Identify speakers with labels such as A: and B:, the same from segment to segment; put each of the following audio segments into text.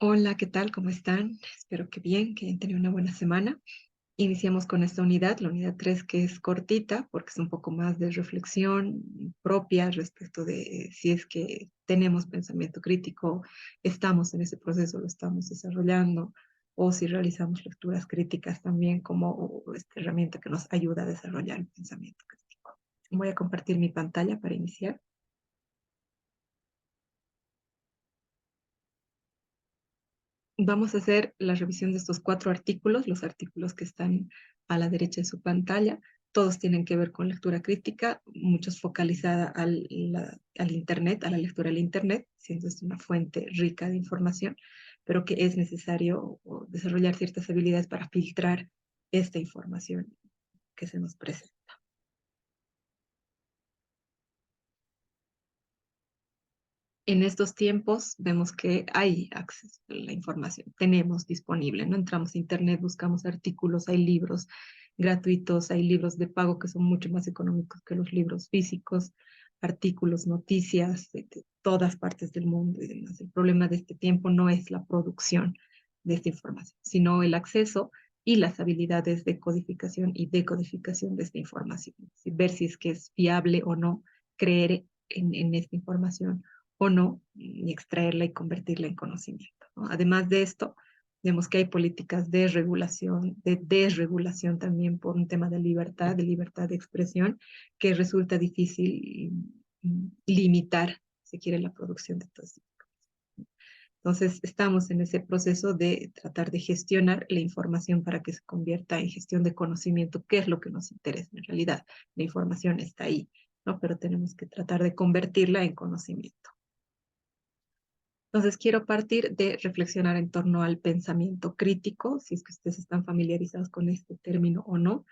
A: Hola, ¿qué tal? ¿Cómo están? Espero que bien, que hayan tenido una buena semana. Iniciamos con esta unidad, la unidad 3, que es cortita, porque es un poco más de reflexión propia respecto de si es que tenemos pensamiento crítico, estamos en ese proceso, lo estamos desarrollando, o si realizamos lecturas críticas también como esta herramienta que nos ayuda a desarrollar el pensamiento crítico. Voy a compartir mi pantalla para iniciar. Vamos a hacer la revisión de estos 4 artículos, los artículos que están a la derecha de su pantalla. Todos tienen que ver con lectura crítica, muchos focalizada al Internet, a la lectura al Internet, siendo esto una fuente rica de información, pero que es necesario desarrollar ciertas habilidades para filtrar esta información que se nos presenta. En estos tiempos vemos que hay acceso a la información, tenemos disponible, ¿no? Entramos a internet, buscamos artículos, hay libros gratuitos, hay libros de pago que son mucho más económicos que los libros físicos, artículos, noticias de todas partes del mundo y demás. El problema de este tiempo no es la producción de esta información, sino el acceso y las habilidades de codificación y decodificación de esta información. Ver si es que es fiable o no, creer en esta información o no, y extraerla y convertirla en conocimiento, ¿no? Además de esto, vemos que hay políticas de regulación, de desregulación también por un tema de libertad de expresión, que resulta difícil limitar, si quiere, la producción de todo esto. Entonces, estamos en ese proceso de tratar de gestionar la información para que se convierta en gestión de conocimiento, que es lo que nos interesa en realidad. La información está ahí, ¿no? Pero tenemos que tratar de convertirla en conocimiento. Entonces, quiero partir de reflexionar en torno al pensamiento crítico, si es que ustedes están familiarizados con este término o no.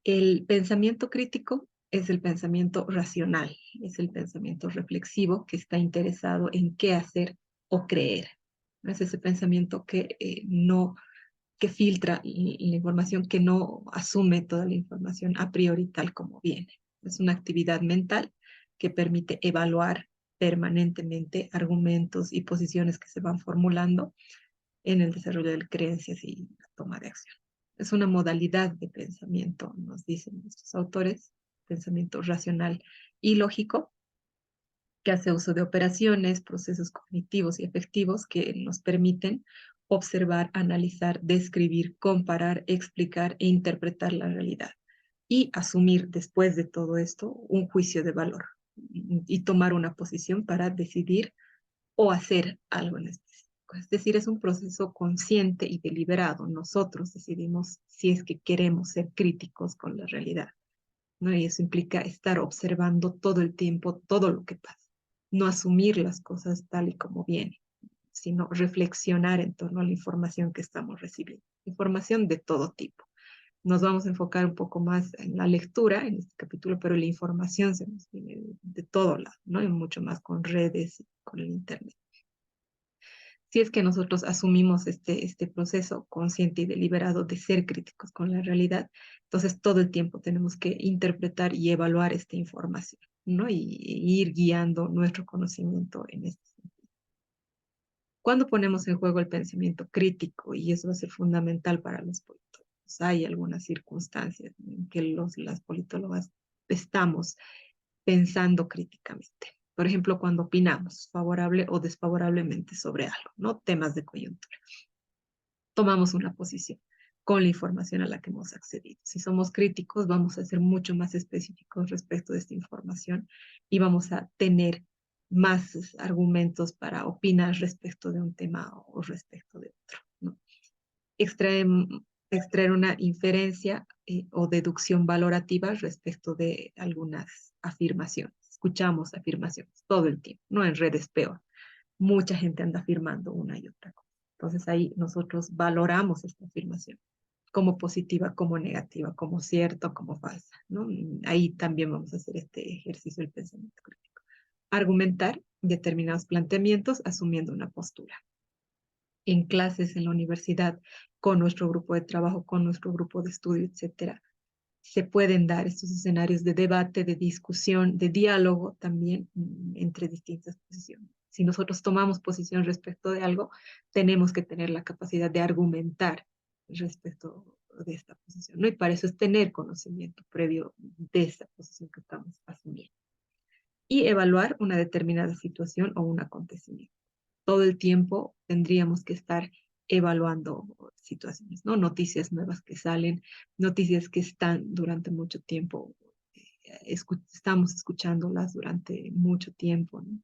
A: El pensamiento crítico es el pensamiento racional, es el pensamiento reflexivo que está interesado en qué hacer o creer. ¿No? Es ese pensamiento que filtra la información, que no asume toda la información a priori tal como viene. Es una actividad mental que permite evaluar permanentemente argumentos y posiciones que se van formulando en el desarrollo de creencias y la toma de acción. Es una modalidad de pensamiento, nos dicen estos autores, pensamiento racional y lógico, que hace uso de operaciones, procesos cognitivos y efectivos que nos permiten observar, analizar, describir, comparar, explicar e interpretar la realidad y asumir después de todo esto un juicio de valor y tomar una posición para decidir o hacer algo en específico. Es decir, es un proceso consciente y deliberado. Nosotros decidimos si es que queremos ser críticos con la realidad, ¿no? Y eso implica estar observando todo el tiempo todo lo que pasa, no asumir las cosas tal y como vienen, sino reflexionar en torno a la información que estamos recibiendo, información de todo tipo. Nos vamos a enfocar un poco más en la lectura en este capítulo, pero la información se nos viene de todo lado, ¿no? Y mucho más con redes, con el Internet. Si es que nosotros asumimos este proceso consciente y deliberado de ser críticos con la realidad, entonces todo el tiempo tenemos que interpretar y evaluar esta información, ¿no? Y ir guiando nuestro conocimiento en este sentido. Cuando ponemos en juego el pensamiento crítico, y eso va a ser fundamental para los politólogos, hay algunas circunstancias en que las politólogas estamos pensando críticamente. Por ejemplo, cuando opinamos favorable o desfavorablemente sobre algo, ¿no? Temas de coyuntura. Tomamos una posición con la información a la que hemos accedido. Si somos críticos, vamos a ser mucho más específicos respecto de esta información y vamos a tener más argumentos para opinar respecto de un tema o respecto de otro, ¿no? Extraer, extraer una inferencia o deducción valorativa respecto de algunas afirmaciones. Escuchamos afirmaciones todo el tiempo, no en redes peor. Mucha gente anda afirmando una y otra cosa. Entonces ahí nosotros valoramos esta afirmación como positiva, como negativa, como cierto, como falsa, ¿no? Ahí también vamos a hacer este ejercicio del pensamiento crítico. Argumentar determinados planteamientos asumiendo una postura en clases en la universidad, con nuestro grupo de trabajo, con nuestro grupo de estudio, etcétera, se pueden dar estos escenarios de debate, de discusión, de diálogo también entre distintas posiciones. Si nosotros tomamos posición respecto de algo, tenemos que tener la capacidad de argumentar respecto de esta posición, ¿no? Y para eso es tener conocimiento previo de esta posición que estamos asumiendo. Y evaluar una determinada situación o un acontecimiento. Todo el tiempo tendríamos que estar evaluando situaciones, ¿no? Noticias nuevas que salen, noticias que están durante mucho tiempo, estamos escuchándolas durante mucho tiempo, ¿no?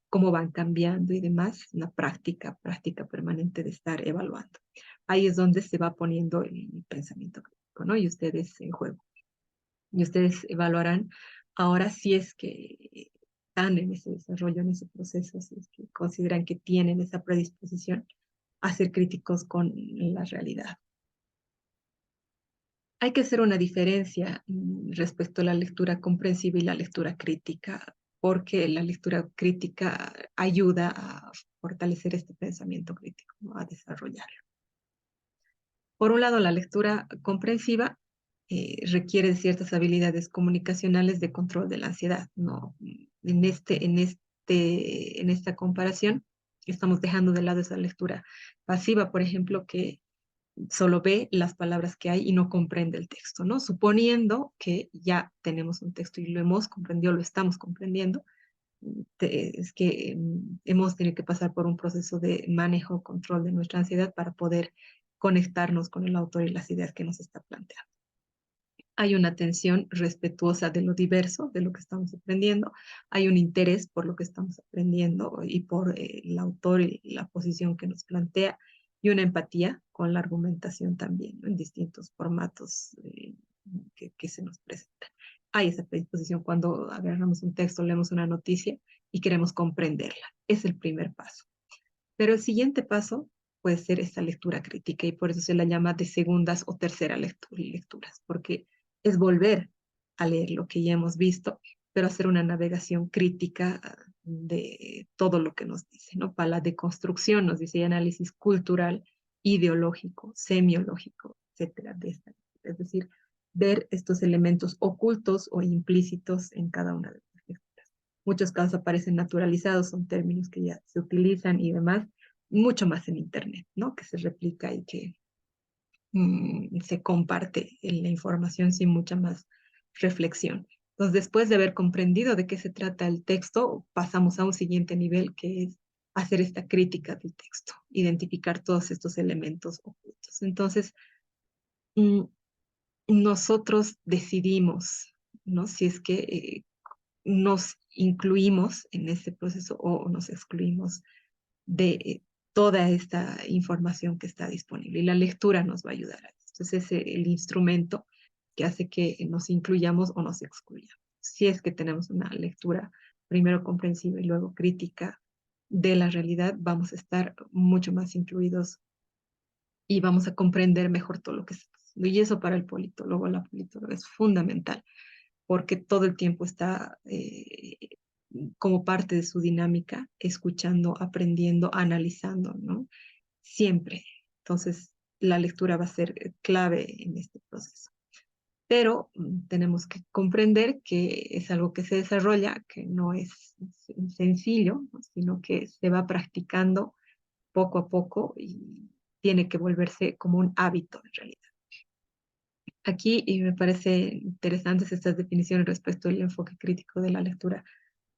A: Cómo van cambiando y demás, una práctica permanente de estar evaluando. Ahí es donde se va poniendo el pensamiento crítico, ¿no? Y ustedes en juego. Y ustedes evaluarán ahora si es que están en ese desarrollo, en ese proceso, si es que consideran que tienen esa predisposición a ser críticos con la realidad. Hay que hacer una diferencia respecto a la lectura comprensiva y la lectura crítica, porque la lectura crítica ayuda a fortalecer este pensamiento crítico, ¿no? A desarrollarlo. Por un lado, la lectura comprensiva requiere ciertas habilidades comunicacionales de control de la ansiedad, ¿no? En esta comparación, estamos dejando de lado esa lectura pasiva, por ejemplo, que solo ve las palabras que hay y no comprende el texto, ¿no? Suponiendo que ya tenemos un texto y lo hemos comprendido, lo estamos comprendiendo, es que hemos tenido que pasar por un proceso de manejo, control de nuestra ansiedad para poder conectarnos con el autor y las ideas que nos está planteando. Hay una atención respetuosa de lo diverso, de lo que estamos aprendiendo. Hay un interés por lo que estamos aprendiendo y por el autor y la posición que nos plantea. Y una empatía con la argumentación también, ¿no? En distintos formatos que se nos presentan. Hay esa predisposición cuando agarramos un texto, leemos una noticia y queremos comprenderla. Es el primer paso. Pero el siguiente paso puede ser esta lectura crítica y por eso se la llama de segundas o terceras lecturas, porque es volver a leer lo que ya hemos visto, pero hacer una navegación crítica de todo lo que nos dice, ¿no? Para la deconstrucción, nos dice análisis cultural, ideológico, semiológico, etcétera, de esta. Es decir, ver estos elementos ocultos o implícitos en cada una de las lecturas. Muchos casos aparecen naturalizados, son términos que ya se utilizan y demás, mucho más en Internet, ¿no? Que se replica y que se comparte la información sin mucha más reflexión. Entonces, después de haber comprendido de qué se trata el texto, pasamos a un siguiente nivel que es hacer esta crítica del texto, identificar todos estos elementos ocultos. Entonces, mm, nosotros decidimos, ¿no? Si es que nos incluimos en este proceso o nos excluimos de toda esta información que está disponible. Y la lectura nos va a ayudar a esto. Es el instrumento que hace que nos incluyamos o nos excluyamos. Si es que tenemos una lectura primero comprensiva y luego crítica de la realidad, vamos a estar mucho más incluidos y vamos a comprender mejor todo lo que está pasando. Y eso para el politólogo, la politóloga es fundamental, porque todo el tiempo está como parte de su dinámica, escuchando, aprendiendo, analizando, ¿no? Siempre. Entonces, la lectura va a ser clave en este proceso. Pero tenemos que comprender que es algo que se desarrolla, que no es sencillo, ¿no? Sino que se va practicando poco a poco y tiene que volverse como un hábito en realidad. Aquí y me parece interesantes estas definiciones respecto al enfoque crítico de la lectura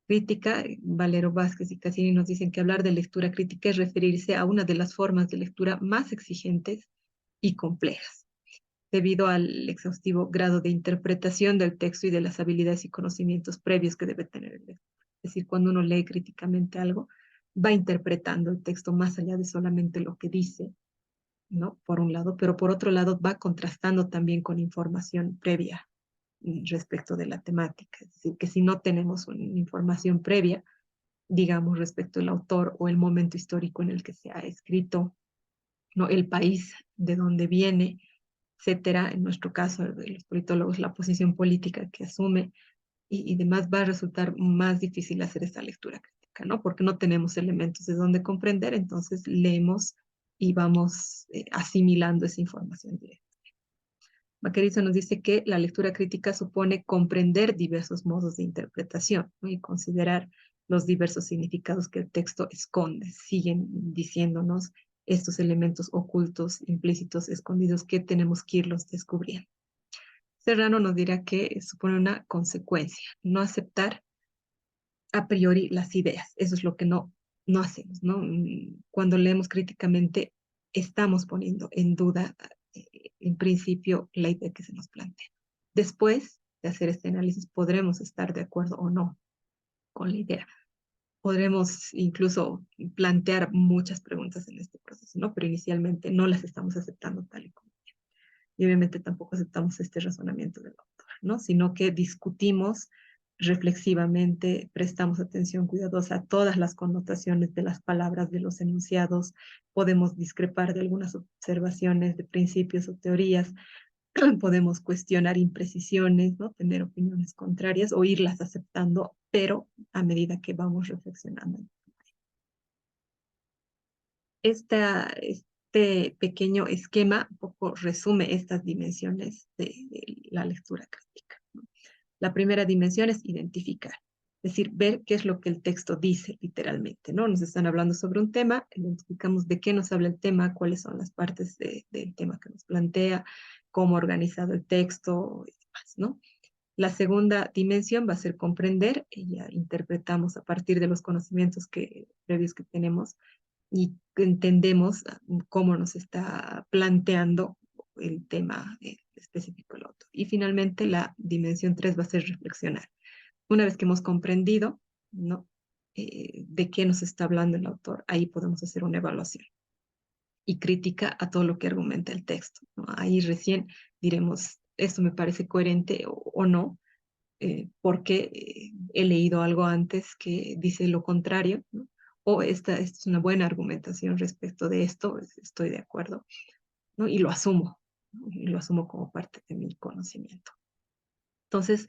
A: crítica. Valero Vázquez y Cassini nos dicen que hablar de lectura crítica es referirse a una de las formas de lectura más exigentes y complejas, debido al exhaustivo grado de interpretación del texto y de las habilidades y conocimientos previos que debe tener el lector. Es decir, cuando uno lee críticamente algo, va interpretando el texto más allá de solamente lo que dice, ¿no? Por un lado, pero por otro lado va contrastando también con información previa respecto de la temática. Es decir, que si no tenemos una información previa, digamos, respecto al autor o el momento histórico en el que se ha escrito, ¿no? El país de donde viene, etcétera, en nuestro caso, de los politólogos, la posición política que asume y demás, va a resultar más difícil hacer esta lectura crítica, ¿no? Porque no tenemos elementos de donde comprender, entonces leemos y vamos asimilando esa información directa. Vaquerizo nos dice que la lectura crítica supone comprender diversos modos de interpretación, ¿no? Y considerar los diversos significados que el texto esconde. Siguen diciéndonos estos elementos ocultos, implícitos, escondidos, que tenemos que irlos descubriendo. Serrano nos dirá que supone una consecuencia, no aceptar a priori las ideas. Eso es lo que no hacemos, ¿no? Cuando leemos críticamente, estamos poniendo en duda, en principio, la idea que se nos plantea. Después de hacer este análisis, podremos estar de acuerdo o no con la idea. Podremos incluso plantear muchas preguntas en este proceso, ¿no? Pero inicialmente no las estamos aceptando tal y como. Y obviamente tampoco aceptamos este razonamiento del autor, ¿no? Sino que discutimos reflexivamente, prestamos atención cuidadosa a todas las connotaciones de las palabras, de los enunciados, podemos discrepar de algunas observaciones, de principios o teorías, podemos cuestionar imprecisiones, ¿no? Tener opiniones contrarias o irlas aceptando, pero a medida que vamos reflexionando. Este pequeño esquema un poco resume estas dimensiones de la lectura crítica, ¿no? La primera dimensión es identificar, es decir, ver qué es lo que el texto dice literalmente, ¿no? Nos están hablando sobre un tema, identificamos de qué nos habla el tema, cuáles son las partes del tema que nos plantea, cómo ha organizado el texto y demás, ¿no? La segunda dimensión va a ser comprender, y ya interpretamos a partir de los conocimientos previos que tenemos, y entendemos cómo nos está planteando el tema específico del autor. Y finalmente la dimensión 3 va a ser reflexionar. Una vez que hemos comprendido, ¿no? De qué nos está hablando el autor, ahí podemos hacer una evaluación y crítica a todo lo que argumenta el texto, ¿no? Ahí recién diremos, esto me parece coherente o no, porque he leído algo antes que dice lo contrario, ¿no? O esta es una buena argumentación respecto de esto, estoy de acuerdo, ¿no? Y lo asumo, ¿no? Y lo asumo como parte de mi conocimiento. Entonces,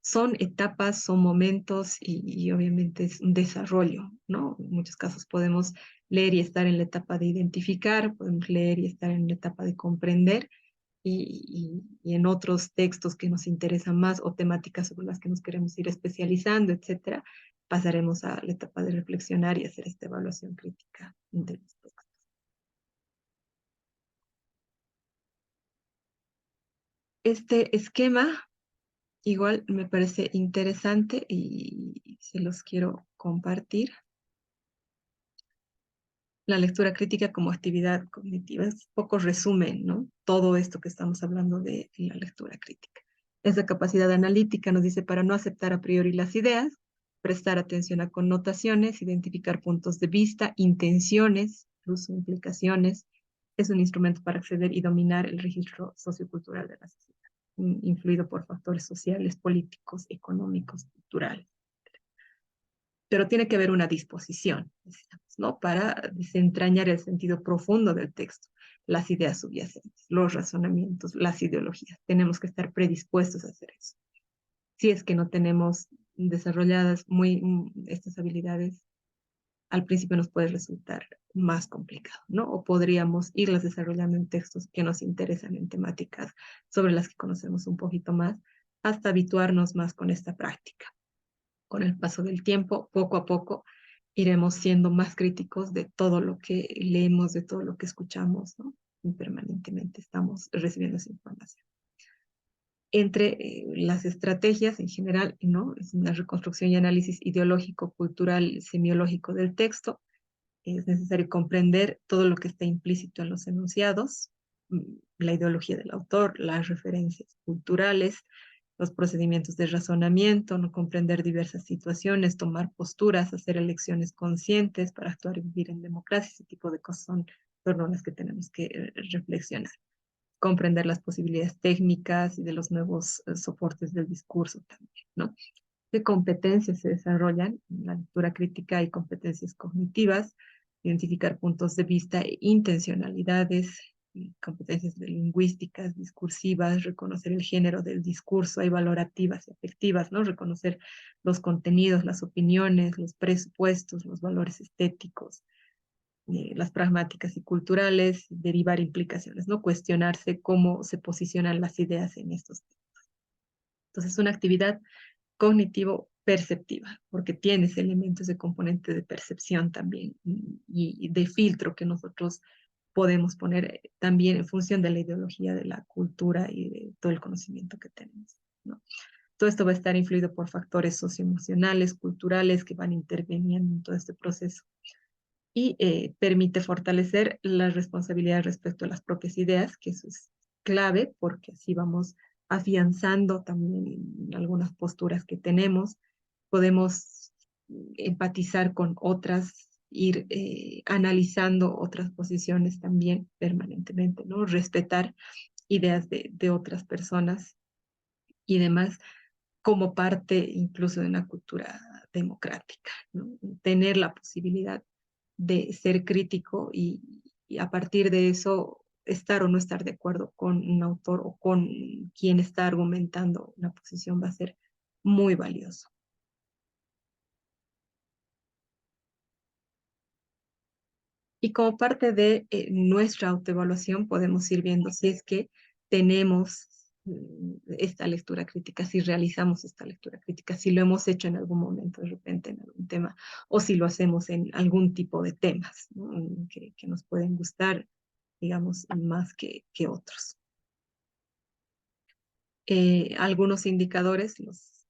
A: son etapas, son momentos y obviamente es un desarrollo, ¿no? En muchos casos podemos leer y estar en la etapa de identificar, podemos leer y estar en la etapa de comprender, y en otros textos que nos interesan más o temáticas sobre las que nos queremos ir especializando, etcétera, pasaremos a la etapa de reflexionar y hacer esta evaluación crítica de los textos. Este esquema igual me parece interesante y se los quiero compartir. La lectura crítica como actividad cognitiva es poco resumen, ¿no? Todo esto que estamos hablando de la lectura crítica. Esa capacidad analítica nos dice para no aceptar a priori las ideas, prestar atención a connotaciones, identificar puntos de vista, intenciones, incluso implicaciones. Es un instrumento para acceder y dominar el registro sociocultural de la sociedad, influido por factores sociales, políticos, económicos, culturales. Pero tiene que haber una disposición, ¿no? Para desentrañar el sentido profundo del texto, las ideas subyacentes, los razonamientos, las ideologías. Tenemos que estar predispuestos a hacer eso. Si es que no tenemos desarrolladas estas habilidades, al principio nos puede resultar más complicado, ¿no? O podríamos irlas desarrollando en textos que nos interesan, en temáticas sobre las que conocemos un poquito más, hasta habituarnos más con esta práctica. Con el paso del tiempo, poco a poco, iremos siendo más críticos de todo lo que leemos, de todo lo que escuchamos, ¿no? Y permanentemente estamos recibiendo esa información. Entre las estrategias en general, ¿no? Es una reconstrucción y análisis ideológico, cultural, semiológico del texto. Es necesario comprender todo lo que está implícito en los enunciados, la ideología del autor, las referencias culturales, los procedimientos de razonamiento, no comprender diversas situaciones, tomar posturas, hacer elecciones conscientes para actuar y vivir en democracia. Ese tipo de cosas son torno a las que tenemos que reflexionar. Comprender las posibilidades técnicas y de los nuevos soportes del discurso también, ¿no? ¿Qué competencias se desarrollan en la lectura crítica? Y competencias cognitivas, identificar puntos de vista e intencionalidades, y competencias lingüísticas, discursivas, reconocer el género del discurso, hay valorativas y afectivas, ¿no? Reconocer los contenidos, las opiniones, los presupuestos, los valores estéticos, las pragmáticas y culturales, derivar implicaciones, ¿no? Cuestionarse cómo se posicionan las ideas en estos temas. Entonces, una actividad perceptiva, porque tienes elementos de componente de percepción también y de filtro que nosotros podemos poner también en función de la ideología, de la cultura y de todo el conocimiento que tenemos, ¿no? Todo esto va a estar influido por factores socioemocionales, culturales que van interviniendo en todo este proceso y permite fortalecer las responsabilidades respecto a las propias ideas, que eso es clave porque así vamos afianzando también algunas posturas que tenemos, podemos empatizar con otras, ir analizando otras posiciones también permanentemente, ¿no? Respetar ideas de otras personas y demás como parte incluso de una cultura democrática, ¿no? Tener la posibilidad de ser crítico y a partir de eso estar o no estar de acuerdo con un autor o con quien está argumentando una posición va a ser muy valioso. Y como parte de nuestra autoevaluación podemos ir viendo si es que tenemos esta lectura crítica, si realizamos esta lectura crítica, si lo hemos hecho en algún momento de repente en algún tema o si lo hacemos en algún tipo de temas, ¿no? Que nos pueden gustar, digamos, más que otros. Algunos indicadores, los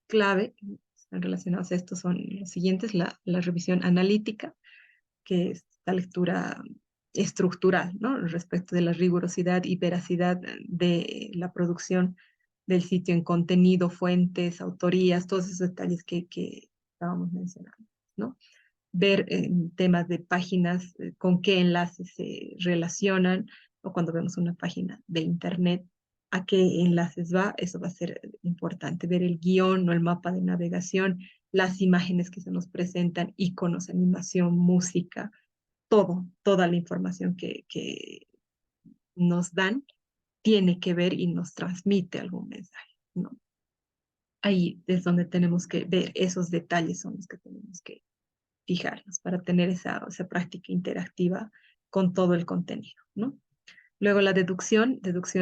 A: clave, están relacionados a esto, son los siguientes, la revisión analítica, que es la lectura estructural, ¿no? Respecto de la rigurosidad y veracidad de la producción del sitio en contenido, fuentes, autorías, todos esos detalles que estábamos mencionando, ¿no? Ver temas de páginas, con qué enlaces se relacionan, o cuando vemos una página de internet, a qué enlaces va, eso va a ser importante, ver el guión o el mapa de navegación, las imágenes que se nos presentan, iconos, animación, música, toda la información que nos dan tiene que ver y nos transmite algún mensaje, ¿no? Ahí es donde tenemos que ver esos detalles, son los que tenemos que fijarnos para tener esa práctica interactiva con todo el contenido, ¿no? Luego la deducción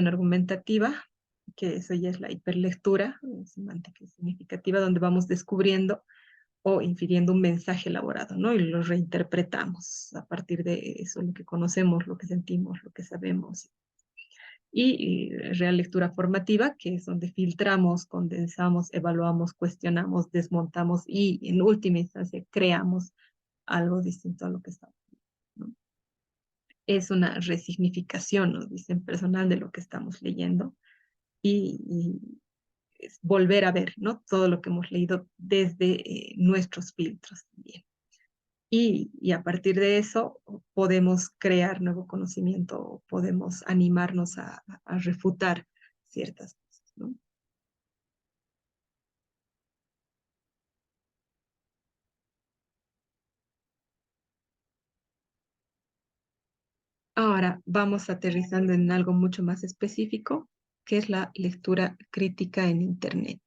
A: argumentativa, que eso ya es la hiperlectura semántica y significativa, donde vamos descubriendo o infiriendo un mensaje elaborado, ¿no? Y lo reinterpretamos a partir de eso, lo que conocemos, lo que sentimos, lo que sabemos. Y real lectura formativa, que es donde filtramos, condensamos, evaluamos, cuestionamos, desmontamos y en última instancia creamos algo distinto a lo que estamos, ¿no? Es una resignificación, nos dicen, personal de lo que estamos leyendo y es volver a ver, ¿no? Todo lo que hemos leído desde nuestros filtros también. Y a partir de eso podemos crear nuevo conocimiento, podemos animarnos a refutar ciertas cosas, ¿no? Ahora vamos aterrizando en algo mucho más específico, que es la lectura crítica en Internet.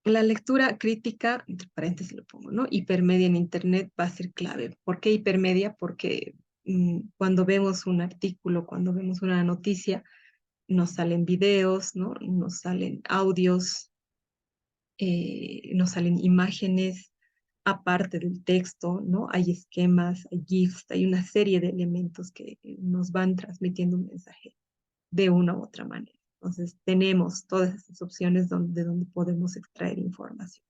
A: La lectura crítica, entre paréntesis lo pongo, ¿no? Hipermedia en Internet va a ser clave. ¿Por qué hipermedia? Porque cuando vemos un artículo, cuando vemos una noticia, nos salen videos, ¿no? Nos salen audios, nos salen imágenes aparte del texto, ¿no? Hay esquemas, hay GIFs, hay una serie de elementos que nos van transmitiendo un mensaje de una u otra manera. Entonces, tenemos todas estas opciones de donde podemos extraer información.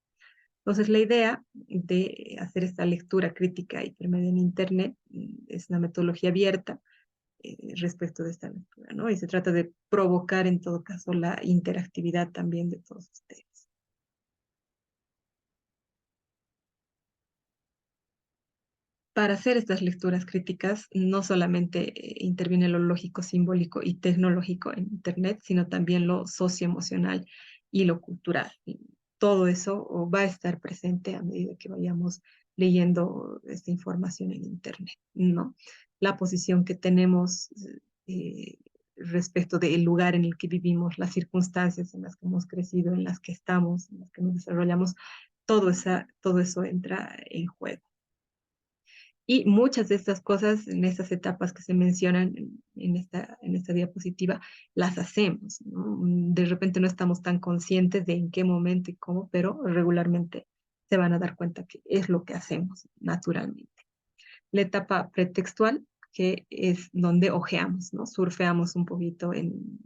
A: Entonces, la idea de hacer esta lectura crítica intermedia en Internet es una metodología abierta respecto de esta lectura, ¿no? Y se trata de provocar, en todo caso, la interactividad también de todos ustedes. Para hacer estas lecturas críticas, no solamente interviene lo lógico, simbólico y tecnológico en Internet, sino también lo socioemocional y lo cultural. Y todo eso va a estar presente a medida que vayamos leyendo esta información en Internet, ¿no? La posición que tenemos eh, respecto del lugar en el que vivimos, las circunstancias en las que hemos crecido, en las que estamos, en las que nos desarrollamos, todo eso entra en juego. Y muchas de estas cosas, en estas etapas que se mencionan en esta diapositiva, las hacemos, ¿no? De repente no estamos tan conscientes de en qué momento y cómo, pero regularmente se van a dar cuenta que es lo que hacemos naturalmente. La etapa pretextual, que es donde ojeamos, ¿no? Surfeamos un poquito en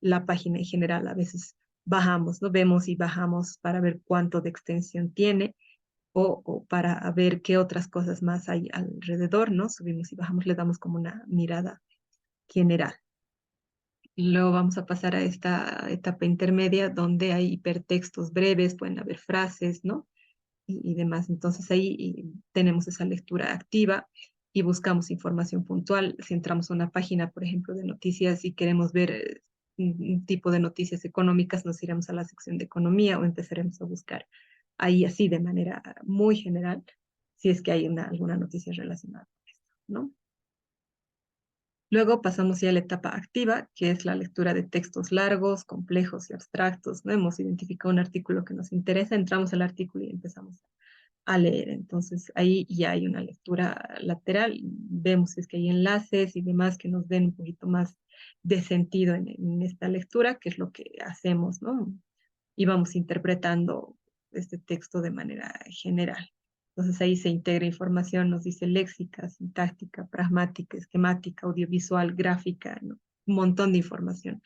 A: la página en general. A veces bajamos, ¿no? Vemos y bajamos para ver cuánto de extensión tiene o para ver qué otras cosas más hay alrededor, ¿no? Subimos y bajamos, le damos como una mirada general. Luego vamos a pasar a esta etapa intermedia donde hay hipertextos breves, pueden haber frases, ¿no? Y demás. Entonces ahí tenemos esa lectura activa y buscamos información puntual. Si entramos a una página, por ejemplo, de noticias y queremos ver un tipo de noticias económicas, nos iremos a la sección de economía o empezaremos a buscar ahí así de manera muy general, si es que hay alguna noticia relacionada con esto, ¿no? Luego pasamos ya a la etapa activa, que es la lectura de textos largos, complejos y abstractos, ¿no? Hemos identificado un artículo que nos interesa, entramos al artículo y empezamos a leer. Entonces ahí ya hay una lectura lateral, vemos si es que hay enlaces y demás que nos den un poquito más de sentido en esta lectura, que es lo que hacemos, ¿no? Y vamos interpretando este texto de manera general. Entonces ahí se integra información, nos dice léxica, sintáctica, pragmática, esquemática, audiovisual, gráfica, ¿no? Un montón de información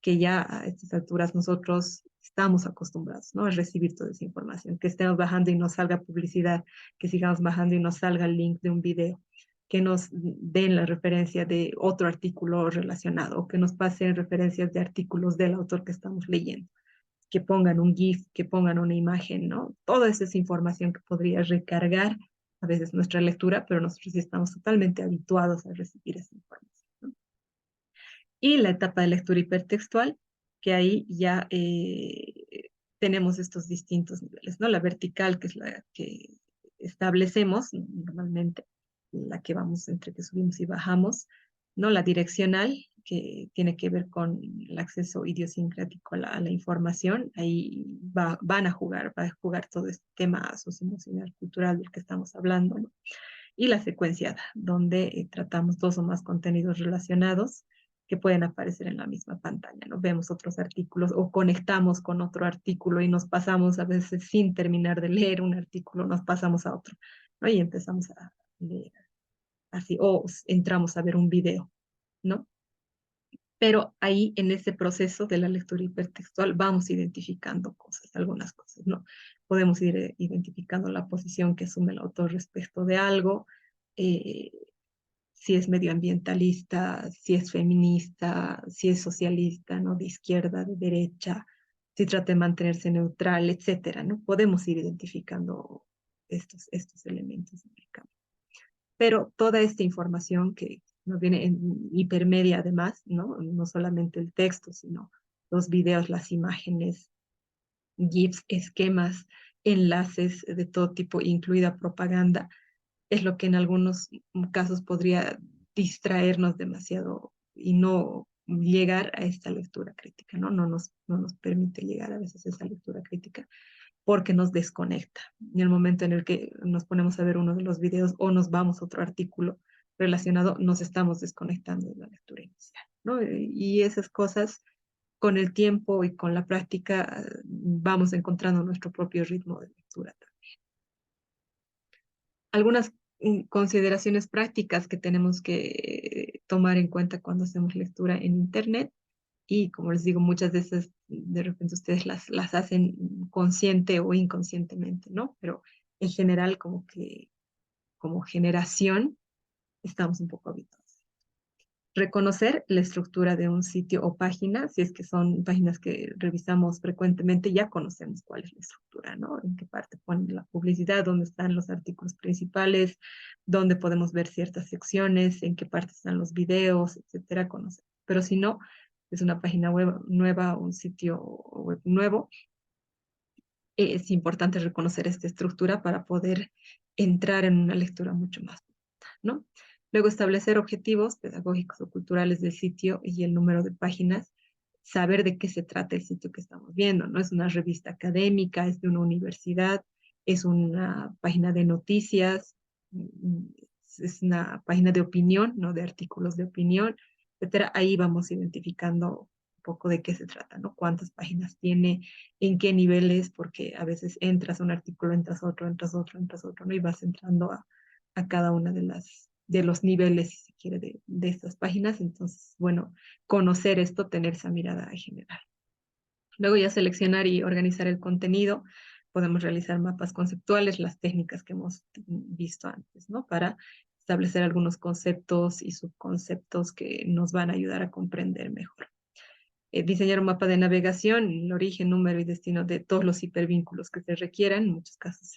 A: que ya a estas alturas nosotros estamos acostumbrados, ¿no? A recibir toda esa información, que estemos bajando y nos salga publicidad, que sigamos bajando y nos salga el link de un video, que nos den la referencia de otro artículo relacionado, o que nos pasen referencias de artículos del autor que estamos leyendo, que pongan un GIF, que pongan una imagen, ¿no? Toda esa es información que podría recargar a veces nuestra lectura, pero nosotros sí estamos totalmente habituados a recibir esa información, ¿no? Y la etapa de lectura hipertextual, que ahí ya tenemos estos distintos niveles, ¿no? La vertical, que es la que establecemos normalmente, la que vamos entre que subimos y bajamos, ¿no? La direccional, que tiene que ver con el acceso idiosincrático a la información, ahí va a jugar todo este tema socioemocional, cultural del que estamos hablando, ¿no? Y la secuenciada, donde tratamos dos o más contenidos relacionados que pueden aparecer en la misma pantalla, ¿no? Vemos otros artículos o conectamos con otro artículo y nos pasamos a veces sin terminar de leer un artículo, nos pasamos a otro, ¿no? Y empezamos a leer así, o entramos a ver un video, ¿no? Pero ahí en ese proceso de la lectura hipertextual vamos identificando cosas, algunas cosas, ¿no? Podemos ir identificando la posición que asume el autor respecto de algo, eh, si es medioambientalista, si es feminista, si es socialista, ¿no? De izquierda, de derecha, si trata de mantenerse neutral, etcétera, ¿no? Podemos ir identificando estos elementos en el campo. Pero toda esta información que nos viene en hipermedia además, ¿no? No solamente el texto, sino los videos, las imágenes, GIFs, esquemas, enlaces de todo tipo, incluida propaganda, es lo que en algunos casos podría distraernos demasiado y no llegar a esta lectura crítica, ¿no? No nos permite llegar a veces a esa lectura crítica porque nos desconecta. En el momento en el que nos ponemos a ver uno de los videos o nos vamos a otro artículo relacionado, nos estamos desconectando de la lectura inicial, ¿no? Y esas cosas con el tiempo y con la práctica vamos encontrando nuestro propio ritmo de lectura. Algunas consideraciones prácticas que tenemos que tomar en cuenta cuando hacemos lectura en Internet. Y como les digo, muchas veces de repente ustedes las hacen consciente o inconscientemente, ¿no? Pero en general como que como generación estamos un poco habituados. Reconocer la estructura de un sitio o página, si es que son páginas que revisamos frecuentemente, ya conocemos cuál es la estructura, ¿no? En qué parte ponen la publicidad, dónde están los artículos principales, dónde podemos ver ciertas secciones, en qué parte están los videos, etcétera, conocemos. Pero si no, es una página web nueva, un sitio web nuevo, es importante reconocer esta estructura para poder entrar en una lectura mucho más, ¿no? Luego establecer objetivos pedagógicos o culturales del sitio y el número de páginas, saber de qué se trata el sitio que estamos viendo, ¿no? Es una revista académica, es de una universidad, es una página de noticias, es una página de opinión, ¿no? De artículos de opinión, etcétera. Ahí vamos identificando un poco de qué se trata, ¿no? Cuántas páginas tiene, en qué niveles, porque a veces entras a un artículo, entras otro, ¿no? Y vas entrando a cada una de los niveles, si se quiere, de estas páginas. Entonces, bueno, conocer esto, tener esa mirada general. Luego ya seleccionar y organizar el contenido. Podemos realizar mapas conceptuales, las técnicas que hemos visto antes, ¿no? Para establecer algunos conceptos y subconceptos que nos van a ayudar a comprender mejor. Diseñar un mapa de navegación, el origen, número y destino de todos los hipervínculos que se requieran. En muchos casos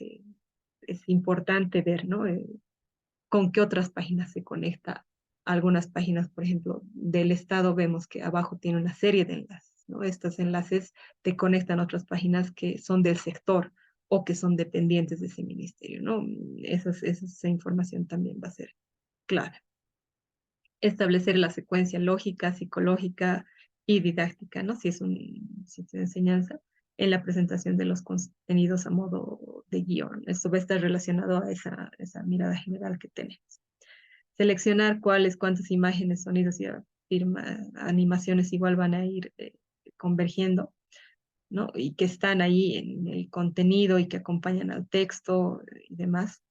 A: es importante ver, ¿no? Con qué otras páginas se conecta. Algunas páginas, por ejemplo, del Estado, vemos que abajo tiene una serie de enlaces, ¿no? Estos enlaces te conectan a otras páginas que son del sector o que son dependientes de ese ministerio, ¿no? Esa información también va a ser clara. Establecer la secuencia lógica, psicológica y didáctica, ¿no? Si es un sitio de enseñanza, en la presentación de los contenidos a modo de guión. Esto va a estar relacionado a esa mirada general que tenemos. Seleccionar cuántas imágenes, sonidos y animaciones igual van a ir convergiendo, ¿no? Y que están ahí en el contenido y que acompañan al texto y demás,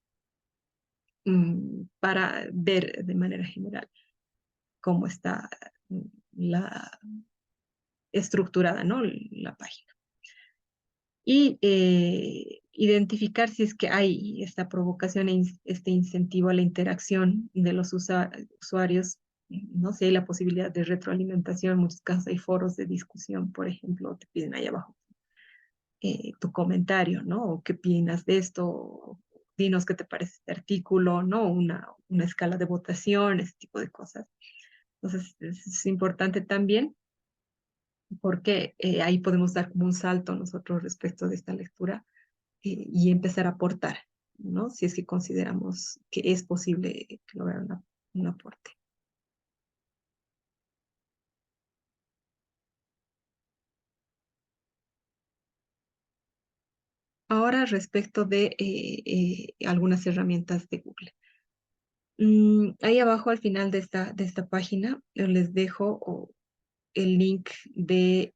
A: para ver de manera general cómo está la estructurada, ¿no? La página. Y identificar si es que hay esta provocación e este incentivo a la interacción de los usuarios, no sé, si hay la posibilidad de retroalimentación. En muchos casos hay foros de discusión, por ejemplo, te piden ahí abajo tu comentario, ¿no? O qué opinas de esto, dinos qué te parece este artículo, ¿no? Una escala de votación, ese tipo de cosas. Entonces, es importante también porque ahí podemos dar como un salto nosotros respecto de esta lectura y empezar a aportar, ¿no? Si es que consideramos que es posible lograr un aporte. Ahora, respecto de algunas herramientas de Google. Ahí abajo, al final de esta página, les dejo el link de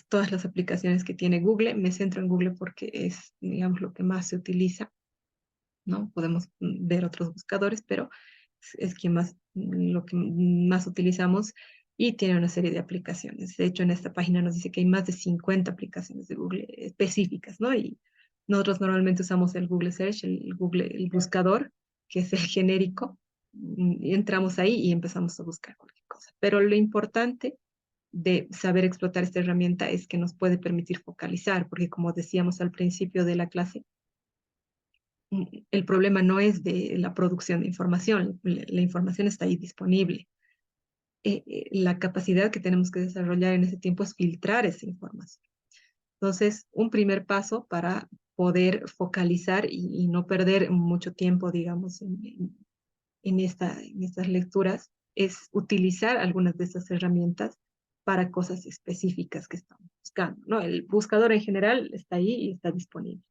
A: todas las aplicaciones que tiene Google. Me centro en Google porque es, digamos, lo que más se utiliza, ¿no? Podemos ver otros buscadores, pero es que lo que más utilizamos, y tiene una serie de aplicaciones. De hecho, en esta página nos dice que hay más de 50 aplicaciones de Google específicas, ¿no? Y nosotros normalmente usamos el Google Search, el buscador, que es el genérico, y entramos ahí y empezamos a buscar cualquier cosa. Pero lo importante de saber explotar esta herramienta es que nos puede permitir focalizar, porque como decíamos al principio de la clase, el problema no es de la producción de información, la información está ahí disponible. La capacidad que tenemos que desarrollar en ese tiempo es filtrar esa información. Entonces, un primer paso para poder focalizar y no perder mucho tiempo, digamos, en estas lecturas, es utilizar algunas de estas herramientas para cosas específicas que estamos buscando, ¿no? El buscador en general está ahí y está disponible.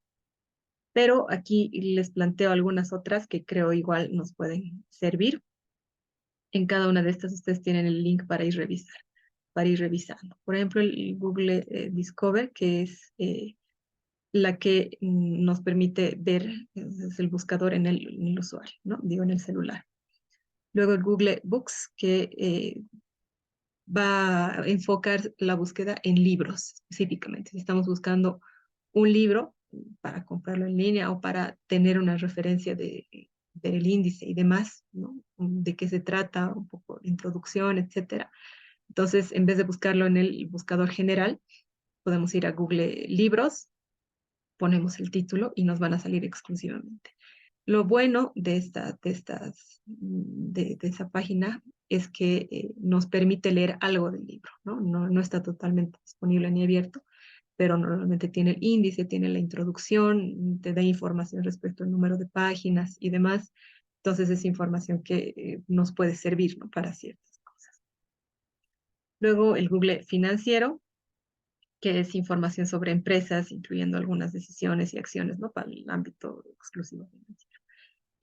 A: Pero aquí les planteo algunas otras que creo igual nos pueden servir. En cada una de estas ustedes tienen el link para ir revisando. Por ejemplo, el Google Discover, que es la que nos permite ver, es el buscador en el usuario, ¿no? Digo, en el celular. Luego el Google Books, que va a enfocar la búsqueda en libros específicamente. Si estamos buscando un libro para comprarlo en línea o para tener una referencia de ver el índice y demás, ¿no? De qué se trata, un poco de introducción, etcétera. Entonces, en vez de buscarlo en el buscador general, podemos ir a Google Libros, ponemos el título y nos van a salir exclusivamente. Lo bueno de esa página es que nos permite leer algo del libro, ¿no? No está totalmente disponible ni abierto, pero normalmente tiene el índice, tiene la introducción, te da información respecto al número de páginas y demás. Entonces es información que nos puede servir, ¿no? Para ciertas cosas. Luego el Google Financiero, que es información sobre empresas, incluyendo algunas decisiones y acciones, ¿no? Para el ámbito exclusivo financiero.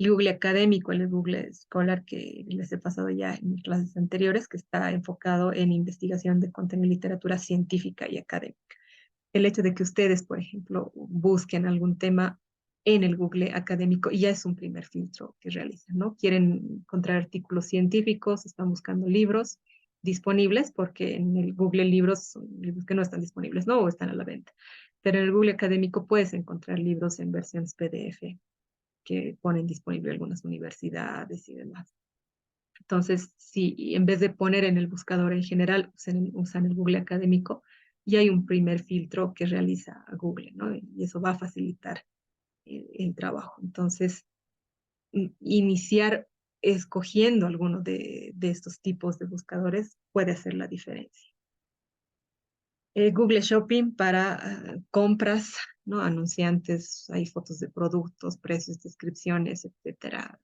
A: Y Google Académico, el Google Scholar que les he pasado ya en clases anteriores, que está enfocado en investigación de contenido y literatura científica y académica. El hecho de que ustedes, por ejemplo, busquen algún tema en el Google Académico ya es un primer filtro que realizan, ¿no? Quieren encontrar artículos científicos, están buscando libros disponibles, porque en el Google Libros son libros que no están disponibles, ¿no? O están a la venta. Pero en el Google Académico puedes encontrar libros en versiones PDF que ponen disponible algunas universidades y demás. Entonces, si en vez de poner en el buscador en general, usan el Google Académico, y hay un primer filtro que realiza Google, ¿no? Y eso va a facilitar el trabajo. Entonces, iniciar escogiendo alguno de estos tipos de buscadores puede hacer la diferencia. Google Shopping para compras, ¿no? Anunciantes, hay fotos de productos, precios, descripciones, etcétera,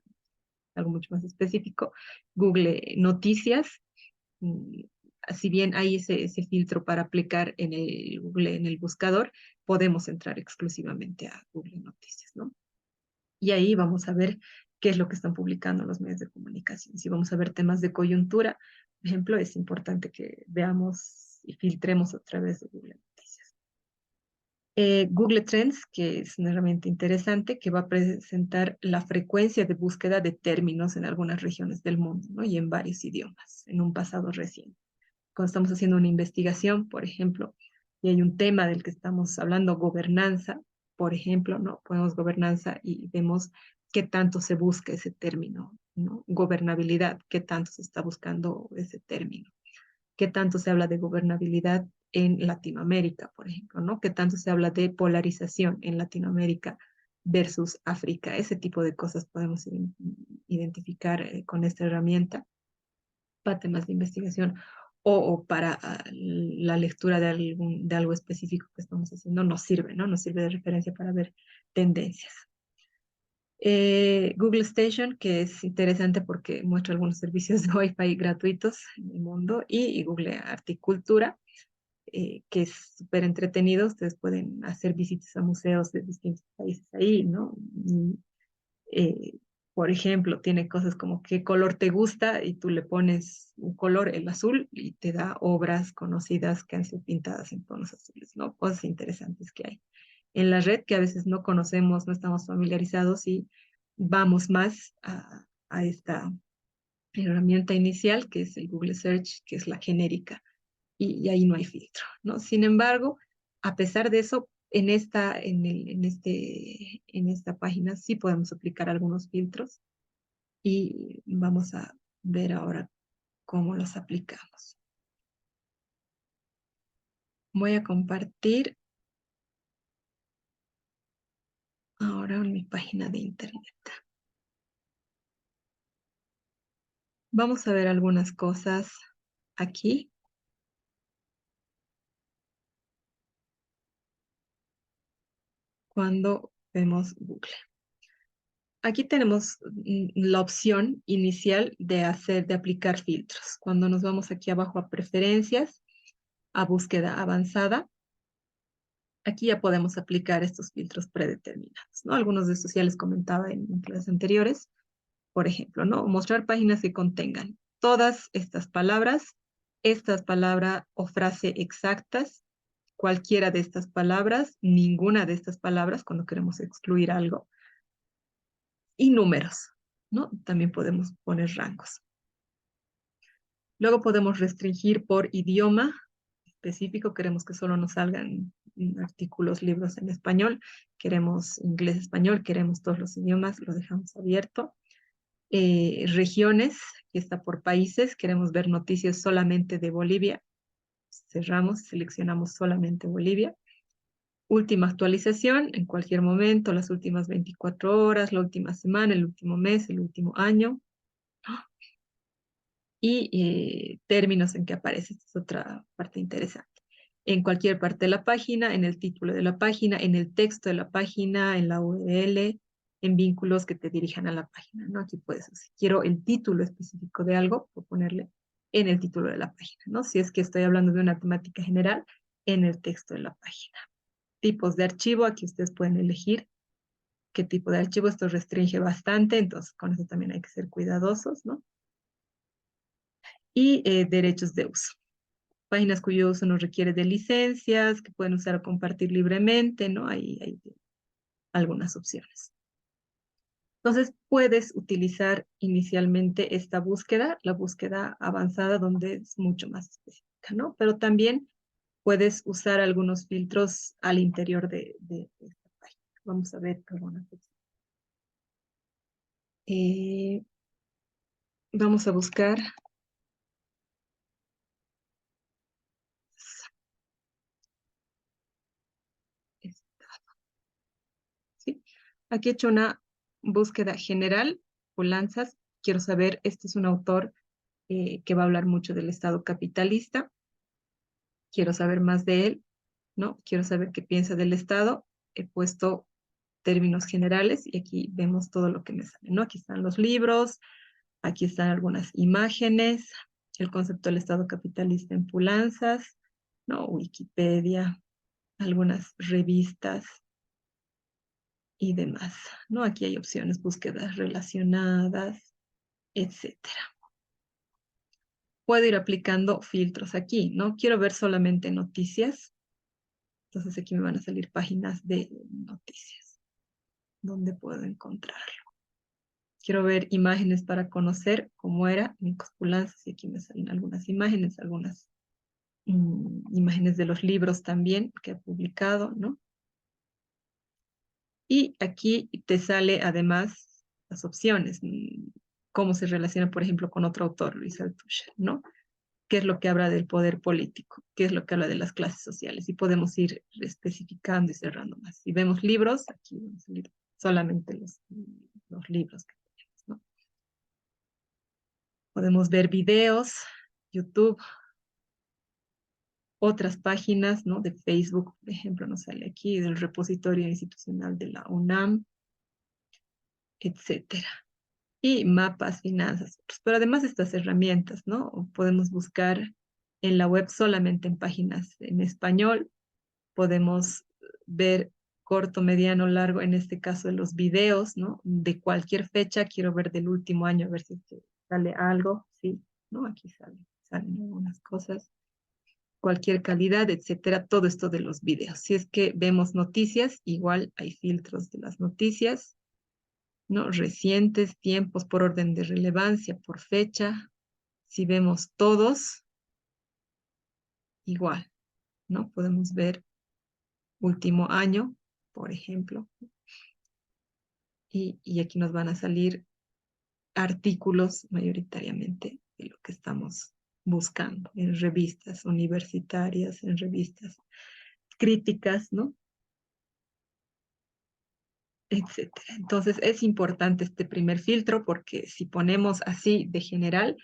A: algo mucho más específico. Google Noticias, mm, si bien hay ese filtro para aplicar en el Google, en el buscador, podemos entrar exclusivamente a Google Noticias, ¿no? Y ahí vamos a ver qué es lo que están publicando los medios de comunicación. Si vamos a ver temas de coyuntura, por ejemplo, es importante que veamos y filtremos a través de Google Noticias. Google Trends, que es una herramienta interesante que va a presentar la frecuencia de búsqueda de términos en algunas regiones del mundo, ¿no? Y en varios idiomas, en un pasado reciente. Cuando estamos haciendo una investigación, por ejemplo, y hay un tema del que estamos hablando, gobernanza, por ejemplo, ¿no? Ponemos gobernanza y vemos qué tanto se busca ese término, ¿no? Gobernabilidad, qué tanto se está buscando ese término, qué tanto se habla de gobernabilidad en Latinoamérica, por ejemplo, ¿no? Qué tanto se habla de polarización en Latinoamérica versus África. Ese tipo de cosas podemos identificar con esta herramienta para temas de investigación o para la lectura de algo específico que estamos haciendo, nos sirve, ¿no? Nos sirve de referencia para ver tendencias. Google Station, que es interesante porque muestra algunos servicios de Wi-Fi gratuitos en el mundo, y Google Articultura, que es súper entretenido. Ustedes pueden hacer visitas a museos de distintos países ahí, ¿no? Eh, por ejemplo, tiene cosas como qué color te gusta y tú le pones un color, el azul, y te da obras conocidas que han sido pintadas en tonos azules, ¿no? Cosas interesantes que hay en la red que a veces no conocemos, no estamos familiarizados, y vamos más a esta herramienta inicial que es el Google Search, que es la genérica, y ahí no hay filtro, ¿no? Sin embargo, a pesar de eso, en esta página sí podemos aplicar algunos filtros, y vamos a ver ahora cómo los aplicamos. Voy a compartir ahora mi página de internet. Vamos a ver algunas cosas aquí. Cuando vemos Google. Aquí tenemos la opción inicial de aplicar filtros. Cuando nos vamos aquí abajo a preferencias, a búsqueda avanzada, aquí ya podemos aplicar estos filtros predeterminados, ¿no? Algunos de estos ya les comentaba en clases anteriores. Por ejemplo, ¿no? Mostrar páginas que contengan todas estas palabras o frase exactas, cualquiera de estas palabras, ninguna de estas palabras cuando queremos excluir algo, y números, ¿no? También podemos poner rangos. Luego podemos restringir por idioma específico. Queremos que solo nos salgan artículos, libros en español. Queremos inglés, español, queremos todos los idiomas, lo dejamos abierto. Regiones, aquí está por países. Queremos ver noticias solamente de Bolivia. Cerramos, seleccionamos solamente Bolivia. Última actualización, en cualquier momento, las últimas 24 horas, la última semana, el último mes, el último año. Y términos en que aparece. Esta es otra parte interesante. En cualquier parte de la página, en el título de la página, en el texto de la página, en la URL, en vínculos que te dirijan a la página, ¿no? Aquí puedes, si quiero el título específico de algo, puedo ponerle en el título de la página, ¿no? Si es que estoy hablando de una temática general, en el texto de la página. Tipos de archivo, aquí ustedes pueden elegir qué tipo de archivo. Esto restringe bastante, entonces con eso también hay que ser cuidadosos, ¿no? Y derechos de uso. Páginas cuyo uso no requiere de licencias, que pueden usar o compartir libremente, ¿no? Hay algunas opciones. Entonces, puedes utilizar inicialmente esta búsqueda, la búsqueda avanzada, donde es mucho más específica, ¿no? Pero también puedes usar algunos filtros al interior de esta página. Vamos a ver algunas opciones. Vamos a buscar. ¿Sí? Aquí he hecho una búsqueda general, Pulanzas. Quiero saber, este es un autor que va a hablar mucho del Estado capitalista. Quiero saber más de él, ¿no? Quiero saber qué piensa del Estado. He puesto términos generales y aquí vemos todo lo que me sale, ¿no? Aquí están los libros, aquí están algunas imágenes, el concepto del Estado capitalista en Pulanzas, ¿no? Wikipedia, algunas revistas y demás, ¿no? Aquí hay opciones, búsquedas relacionadas, etcétera. Puedo ir aplicando filtros aquí, ¿no? Quiero ver solamente noticias, entonces aquí me van a salir páginas de noticias, donde puedo encontrarlo. Quiero ver imágenes para conocer cómo era Nikos Pulanzas, y aquí me salen algunas imágenes, algunas imágenes de los libros también que ha publicado, ¿no? Y aquí te sale además las opciones, cómo se relaciona, por ejemplo, con otro autor, Luis Althusser, ¿no? ¿Qué es lo que habla del poder político? ¿Qué es lo que habla de las clases sociales? Y podemos ir especificando y cerrando más. Si vemos libros, aquí van a salir solamente los libros que tenemos, ¿no? Podemos ver videos, YouTube, otras páginas, ¿no? De Facebook, por ejemplo, nos sale aquí, del repositorio institucional de la UNAM, etcétera. Y mapas, finanzas, pero además estas herramientas, ¿no? Podemos buscar en la web solamente en páginas en español, podemos ver corto, mediano, largo, en este caso de los videos, ¿no? De cualquier fecha, quiero ver del último año, a ver si sale algo, sí, ¿no? Aquí salen algunas cosas, cualquier calidad, etcétera, todo esto de los videos. Si es que vemos noticias, igual hay filtros de las noticias, ¿no? Recientes, tiempos por orden de relevancia, por fecha. Si vemos todos, igual, ¿no? Podemos ver último año, por ejemplo, y aquí nos van a salir artículos mayoritariamente de lo que estamos buscando en revistas universitarias, en revistas críticas, ¿no? Etcétera. Entonces es importante este primer filtro porque si ponemos así de general,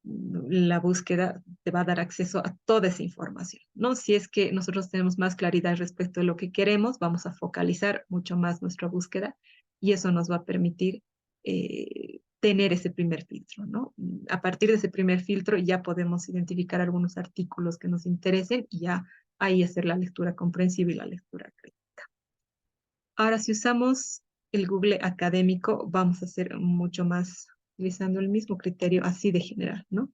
A: la búsqueda te va a dar acceso a toda esa información, ¿no? Si es que nosotros tenemos más claridad respecto de lo que queremos, vamos a focalizar mucho más nuestra búsqueda y eso nos va a permitir tener ese primer filtro, ¿no? A partir de ese primer filtro ya podemos identificar algunos artículos que nos interesen y ya ahí hacer la lectura comprensiva y la lectura crítica. Ahora, si usamos el Google académico, vamos a hacer mucho más utilizando el mismo criterio así de general, ¿no?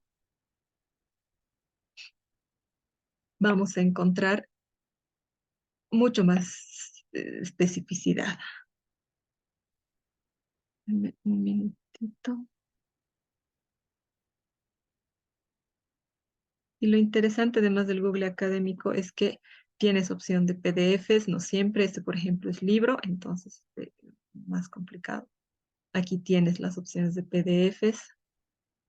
A: Vamos a encontrar mucho más especificidad. Un minutito. Y lo interesante además del Google académico es que tienes opción de PDFs, no siempre, este por ejemplo es libro, entonces más complicado. Aquí tienes las opciones de PDFs,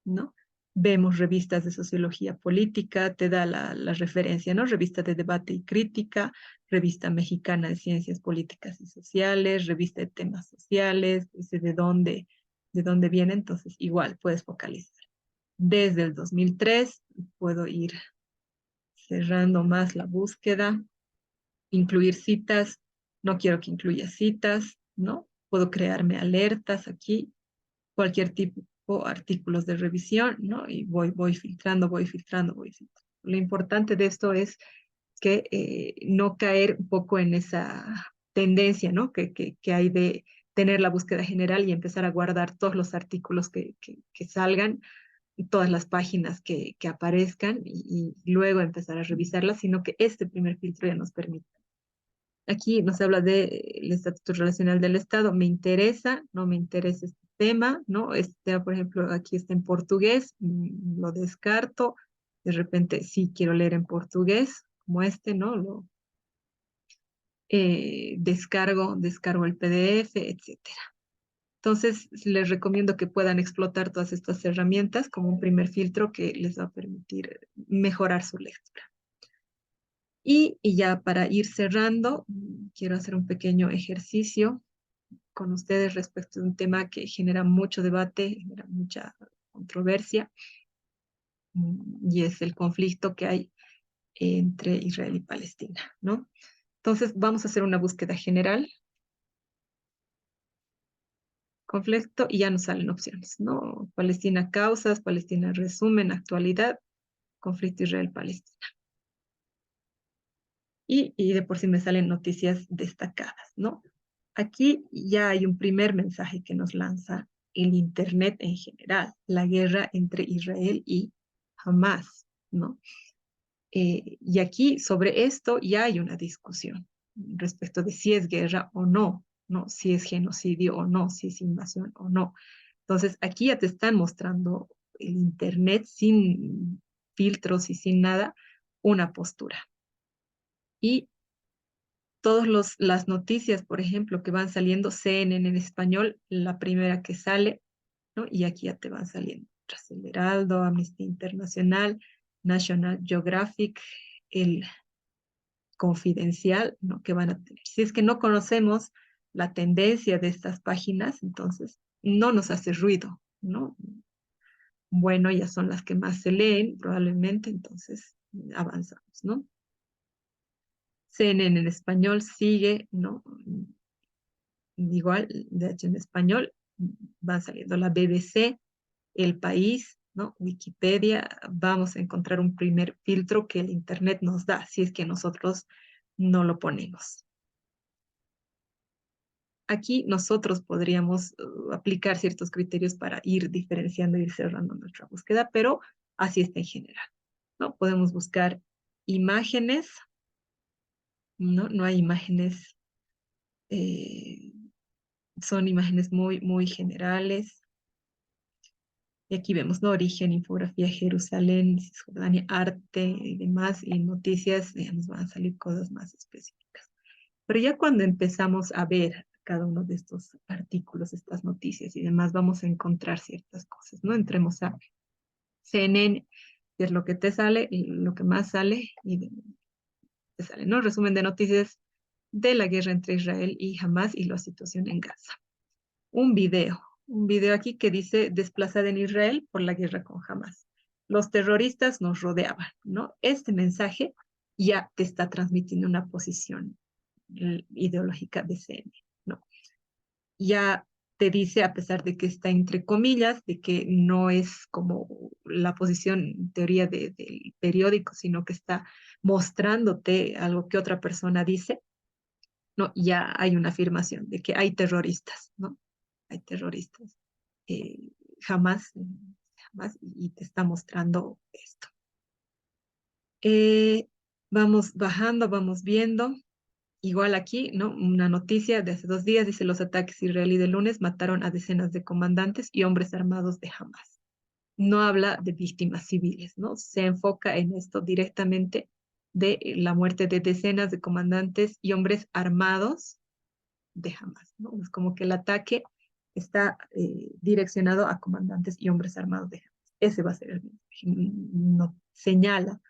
A: ¿no? Vemos revistas de sociología política, te da la referencia, ¿no? Revista de debate y crítica, revista mexicana de ciencias políticas y sociales, revista de temas sociales, dice de dónde viene, entonces igual puedes focalizar. Desde el 2003 puedo ir cerrando más la búsqueda, incluir citas, no quiero que incluya citas, ¿no? Puedo crearme alertas aquí, cualquier tipo artículos de revisión, ¿no? Y voy filtrando, voy filtrando, voy filtrando. Lo importante de esto es que no caer un poco en esa tendencia, ¿no? Que hay de tener la búsqueda general y empezar a guardar todos los artículos que salgan, y todas las páginas que aparezcan y luego empezar a revisarlas, sino que este primer filtro ya nos permite. Aquí nos habla del Estatuto Relacional del Estado. Me interesa, no me interesa este tema, ¿no? Este tema, por ejemplo, aquí está en portugués, lo descarto. De repente sí quiero leer en portugués, como este, ¿no? Descargo el PDF, etcétera. Entonces, les recomiendo que puedan explotar todas estas herramientas como un primer filtro que les va a permitir mejorar su lectura. Y ya para ir cerrando, quiero hacer un pequeño ejercicio con ustedes respecto de un tema que genera mucho debate, genera mucha controversia, y es el conflicto que hay entre Israel y Palestina, ¿no? Entonces, vamos a hacer una búsqueda general, conflicto, y ya nos salen opciones, ¿no? Palestina causas, Palestina resumen, actualidad, conflicto Israel-Palestina. Y de por sí me salen noticias destacadas, ¿no? Aquí ya hay un primer mensaje que nos lanza el Internet en general, la guerra entre Israel y Hamas, ¿no? Y aquí sobre esto ya hay una discusión respecto de si es guerra o no, ¿no? Si es genocidio o no, si es invasión o no. Entonces, aquí ya te están mostrando el Internet sin filtros y sin nada, una postura. Y todas las noticias, por ejemplo, que van saliendo, CNN en español, la primera que sale, ¿no? Y aquí ya te van saliendo tras el Heraldo, Amnistía Internacional, National Geographic, el Confidencial, ¿no? Que van a tener. Si es que no conocemos la tendencia de estas páginas, entonces no nos hace ruido, ¿no? Bueno, ya son las que más se leen, probablemente, entonces avanzamos, ¿no? CNN en español sigue, ¿no? Igual, de hecho en español, van saliendo la BBC, El País, ¿no? Wikipedia, vamos a encontrar un primer filtro que el Internet nos da, si es que nosotros no lo ponemos. Aquí nosotros podríamos aplicar ciertos criterios para ir diferenciando y ir cerrando nuestra búsqueda, pero así está en general, ¿no? Podemos buscar imágenes, ¿no? No hay imágenes, eh, son imágenes muy, muy generales. Y aquí vemos, ¿no? Origen, infografía, Jerusalén, Cisjordania, arte y demás, y noticias, ya nos van a salir cosas más específicas. Pero ya cuando empezamos a ver cada uno de estos artículos, estas noticias y demás, vamos a encontrar ciertas cosas, ¿no? Entremos a CNN, que es lo que te sale, y lo que más sale, y te sale, ¿no? Resumen de noticias de la guerra entre Israel y Hamas y la situación en Gaza. Un video, un video aquí que dice desplazada en Israel por la guerra con Hamas. Los terroristas nos rodeaban, ¿no? Este mensaje ya te está transmitiendo una posición ideológica de CNN, ¿no? Ya te dice, a pesar de que está entre comillas, de que no es como la posición en teoría del periódico, sino que está mostrándote algo que otra persona dice, ¿no? Ya hay una afirmación de que hay terroristas, ¿no? Hay terroristas. Eh, jamás, jamás, y te está mostrando esto. Eh, vamos bajando, vamos viendo. Igual aquí, ¿no? Una noticia de hace 2 días dice los ataques israelíes de lunes mataron a decenas de comandantes y hombres armados de Hamas. No habla de víctimas civiles, ¿no? Se enfoca en esto directamente de la muerte de decenas de comandantes y hombres armados de Hamas, ¿no? Es como que el ataque está direccionado a comandantes y hombres armados de Hamas. Ese va a ser el mensaje. No señala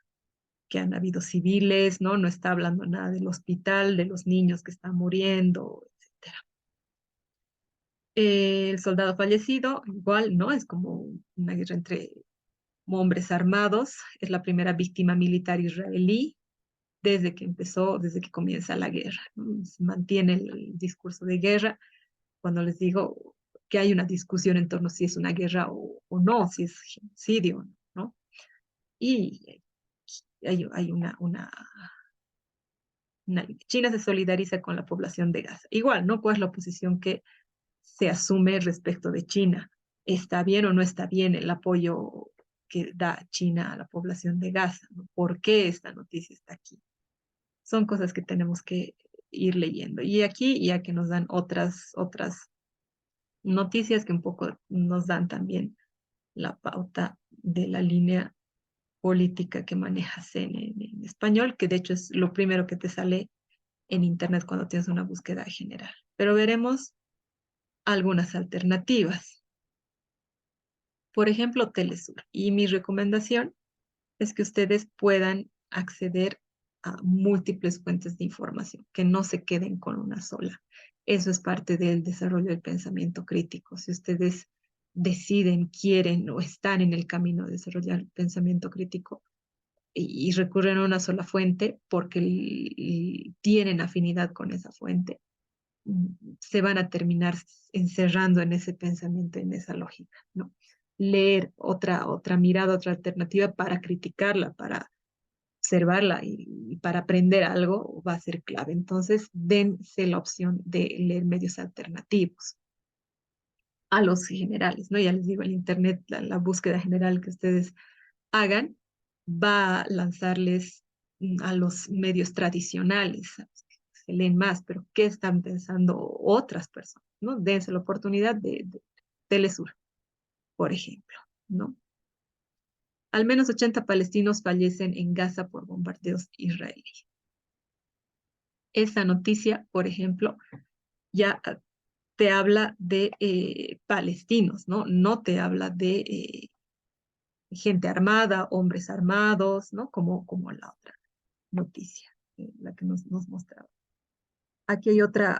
A: que han habido civiles, ¿no? No está hablando nada del hospital, de los niños que están muriendo, etcétera. El soldado fallecido, igual, ¿no? Es como una guerra entre hombres armados, es la primera víctima militar israelí desde que empezó, desde que comienza la guerra, ¿no? Se mantiene el discurso de guerra. Cuando les digo que hay una discusión en torno a si es una guerra o no, si es genocidio, ¿no? Y hay China se solidariza con la población de Gaza. Igual, ¿no? ¿Cuál es la posición que se asume respecto de China. ¿Está bien o no está bien el apoyo que da China a la población de Gaza? ¿No? ¿Por qué esta noticia está aquí? Son cosas que tenemos que ir leyendo. Y aquí ya que nos dan otras noticias que un poco nos dan también la pauta de la línea política que maneja CNN en español, que de hecho es lo primero que te sale en Internet cuando tienes una búsqueda general. Pero veremos algunas alternativas. Por ejemplo, Telesur. Y mi recomendación es que ustedes puedan acceder a múltiples fuentes de información, que no se queden con una sola. Eso es parte del desarrollo del pensamiento crítico. Si ustedes deciden, quieren o están en el camino de desarrollar el pensamiento crítico y recurren a una sola fuente porque tienen afinidad con esa fuente, se van a terminar encerrando en ese pensamiento, en esa lógica, ¿no? Leer otra mirada, otra alternativa para criticarla, para observarla y para aprender algo va a ser clave. Entonces, dense la opción de leer medios alternativos a los generales, ¿no? Ya les digo, el Internet, la búsqueda general que ustedes hagan, va a lanzarles a los medios tradicionales, a los que se leen más, pero ¿qué están pensando otras personas? ¿No? Dense la oportunidad de Telesur, por ejemplo, ¿no? Al menos 80 palestinos fallecen en Gaza por bombardeos israelíes. Esa noticia, por ejemplo, ya te habla de palestinos, ¿no? No te habla de gente armada, hombres armados, ¿no? Como la otra noticia, la que nos mostraba. Aquí hay otra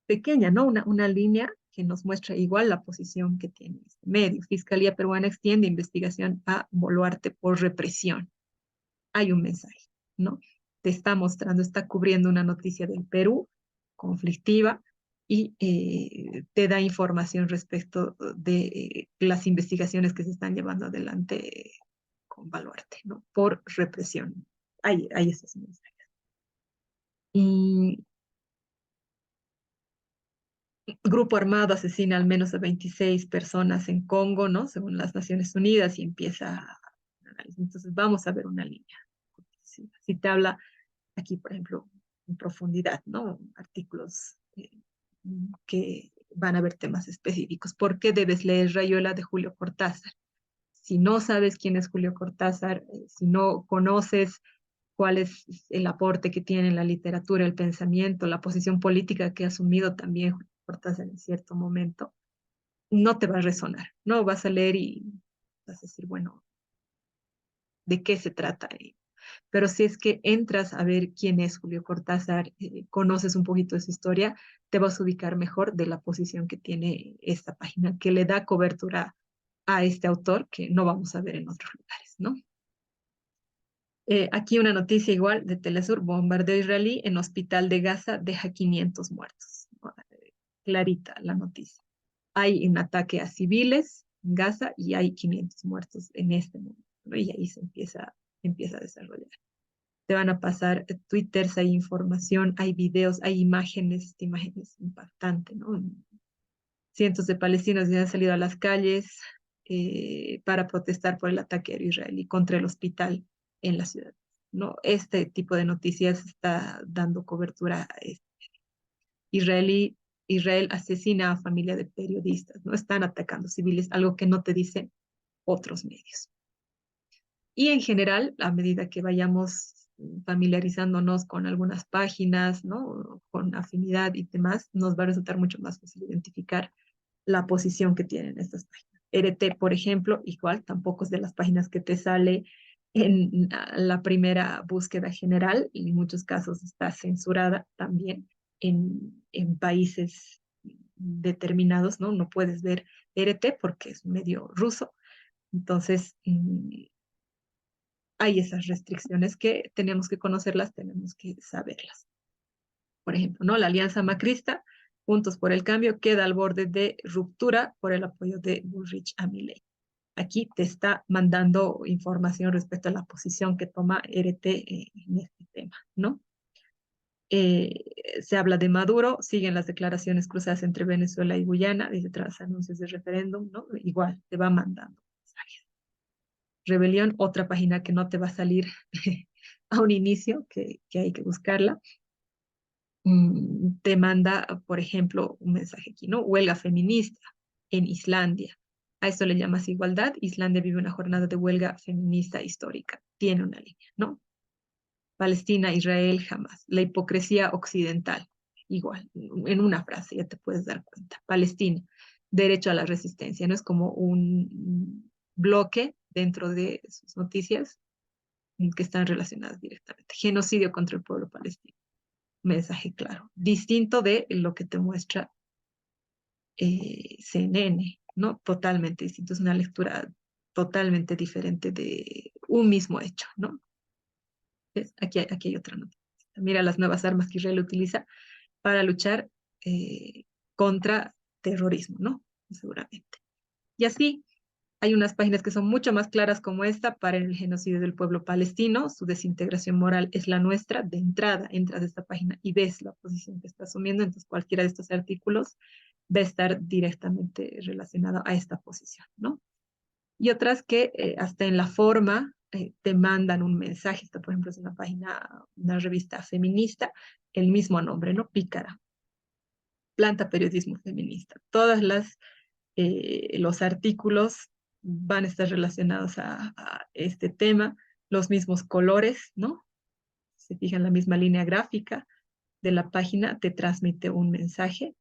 A: pequeña, ¿no? Una línea que nos muestra igual la posición que tiene este medio. Fiscalía peruana extiende investigación a Boluarte por represión. Hay un mensaje, ¿no? Te está mostrando, está cubriendo una noticia del Perú conflictiva y te da información respecto de las investigaciones que se están llevando adelante con Boluarte, ¿no? Por represión. Hay esos mensajes. Y grupo armado asesina al menos a 26 personas en Congo, ¿no? Según las Naciones Unidas y empieza. Entonces vamos a ver una línea. Si te habla aquí, por ejemplo, en profundidad, ¿no? Artículos que van a ver temas específicos. ¿Por qué debes leer Rayuela de Julio Cortázar? Si no sabes quién es Julio Cortázar, si no conoces cuál es el aporte que tiene en la literatura, el pensamiento, la posición política que ha asumido también Julio Cortázar en cierto momento, no te va a resonar, ¿no? Vas a leer y vas a decir, bueno, ¿de qué se trata? Pero si es que entras a ver quién es Julio Cortázar, conoces un poquito de su historia, te vas a ubicar mejor de la posición que tiene esta página, que le da cobertura a este autor que no vamos a ver en otros lugares, ¿no? Aquí una noticia igual de Telesur, bombardeo israelí en hospital de Gaza deja 500 muertos. Clarita la noticia. Hay un ataque a civiles en Gaza y hay 500 muertos en este momento, ¿no? Y ahí se empieza a desarrollar. Te van a pasar twitters, hay información, hay videos, hay imágenes, esta imagen es impactante, ¿no? Cientos de palestinos ya han salido a las calles para protestar por el ataque aéreo israelí contra el hospital en la ciudad, ¿no? Este tipo de noticias está dando cobertura a esto. Israelí, Israel asesina a familia de periodistas, ¿no? Están atacando civiles, algo que no te dicen otros medios. Y en general, a medida que vayamos familiarizándonos con algunas páginas, ¿no? Con afinidad y demás, nos va a resultar mucho más fácil identificar la posición que tienen estas páginas. RT, por ejemplo, igual, tampoco es de las páginas que te sale en la primera búsqueda general, y en muchos casos está censurada también en países determinados, ¿no? No puedes ver RT porque es medio ruso. Entonces, hay esas restricciones que tenemos que conocerlas, tenemos que saberlas. Por ejemplo, ¿no? La alianza macrista, Juntos por el Cambio, queda al borde de ruptura por el apoyo de Bullrich a Milei. Aquí te está mandando información respecto a la posición que toma RT en este tema, ¿no? Se habla de Maduro, siguen las declaraciones cruzadas entre Venezuela y Guyana, dice tras anuncios de referéndum, ¿no? Igual, te va mandando mensajes. Rebelión, otra página que no te va a salir a un inicio, que hay que buscarla. Te manda, por ejemplo, un mensaje aquí, ¿no? Huelga feminista en Islandia. A esto le llamas igualdad. Islandia vive una jornada de huelga feminista histórica. Tiene una línea, ¿no? Palestina, Israel, jamás. La hipocresía occidental, igual, en una frase ya te puedes dar cuenta. Palestina, derecho a la resistencia, ¿no? Es como un bloque dentro de sus noticias que están relacionadas directamente. Genocidio contra el pueblo palestino. Mensaje claro. Distinto de lo que te muestra CNN, ¿no? Totalmente distinto. Es una lectura totalmente diferente de un mismo hecho, ¿no? ¿Ves? Aquí hay otra nota. Mira las nuevas armas que Israel utiliza para luchar eh, contra terrorismo, ¿no? Seguramente. Y así hay unas páginas que son mucho más claras como esta para el genocidio del pueblo palestino. Su desintegración moral es la nuestra. De entrada, entras a esta página y ves la posición que está asumiendo. Entonces, cualquiera de estos artículos va a estar directamente relacionado a esta posición, ¿no? Y otras que hasta en la forma te mandan un mensaje. Esta, por ejemplo, es una página, una revista feminista, el mismo nombre, ¿no? Pícara, Planta Periodismo Feminista. Todas los artículos van a estar relacionados a este tema, los mismos colores, ¿no? Se fijan la misma línea gráfica de la página, te transmite un mensaje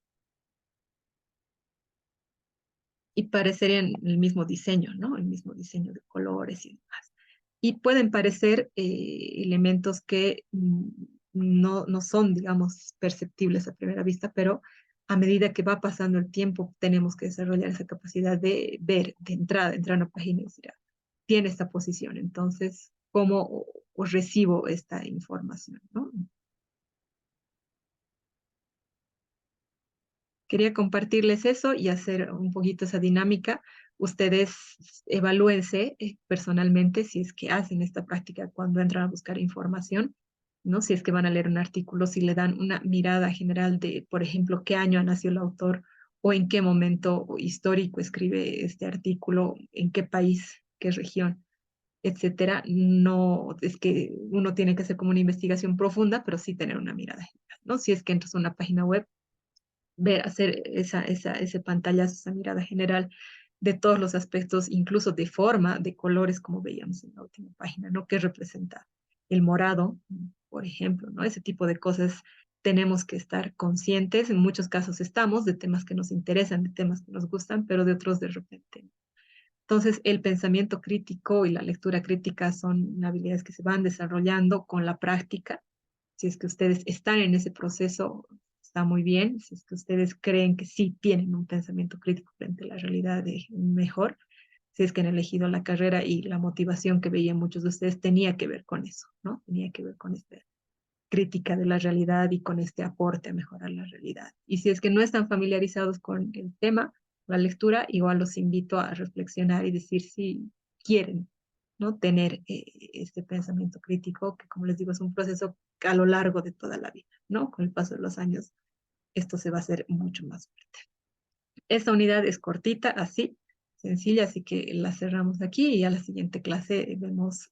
A: y parecerían el mismo diseño, ¿no? El mismo diseño de colores y demás. Y pueden parecer elementos que no son, digamos, perceptibles a primera vista, pero a medida que va pasando el tiempo, tenemos que desarrollar esa capacidad de ver de entrada, entrar a una página y decir, tiene esta posición, entonces, ¿cómo os recibo esta información, ¿no? Quería compartirles eso y hacer un poquito esa dinámica. Ustedes evalúense personalmente si es que hacen esta práctica cuando entran a buscar información, ¿no? Si es que van a leer un artículo, si le dan una mirada general de, por ejemplo, qué año nació el autor o en qué momento histórico escribe este artículo, en qué país, qué región, etcétera. No es que uno tiene que hacer como una investigación profunda, pero sí tener una mirada general, ¿no? Si es que entras a una página web, ver, hacer ese pantallazo, esa mirada general de todos los aspectos, incluso de forma, de colores, como veíamos en la última página, ¿no? ¿Qué representa el morado, por ejemplo, ¿no? Ese tipo de cosas tenemos que estar conscientes. En muchos casos estamos de temas que nos interesan, de temas que nos gustan, pero de otros de repente. Entonces, el pensamiento crítico y la lectura crítica son habilidades que se van desarrollando con la práctica. Si es que ustedes están en ese proceso, está muy bien. Si es que ustedes creen que sí tienen un pensamiento crítico frente a la realidad, mejor. Si es que han elegido la carrera y la motivación que veían muchos de ustedes tenía que ver con eso, ¿no? Tenía que ver con esta crítica de la realidad y con este aporte a mejorar la realidad. Y si es que no están familiarizados con el tema, la lectura, igual los invito a reflexionar y decir si quieren, ¿no? Tener este pensamiento crítico, que como les digo, es un proceso a lo largo de toda la vida, ¿no? Con el paso de los años, esto se va a hacer mucho más fuerte. Esta unidad es cortita, así, sencilla, así que la cerramos aquí y a la siguiente clase vemos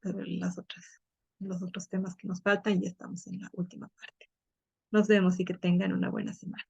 A: los otros temas que nos faltan y ya estamos en la última parte. Nos vemos y que tengan una buena semana.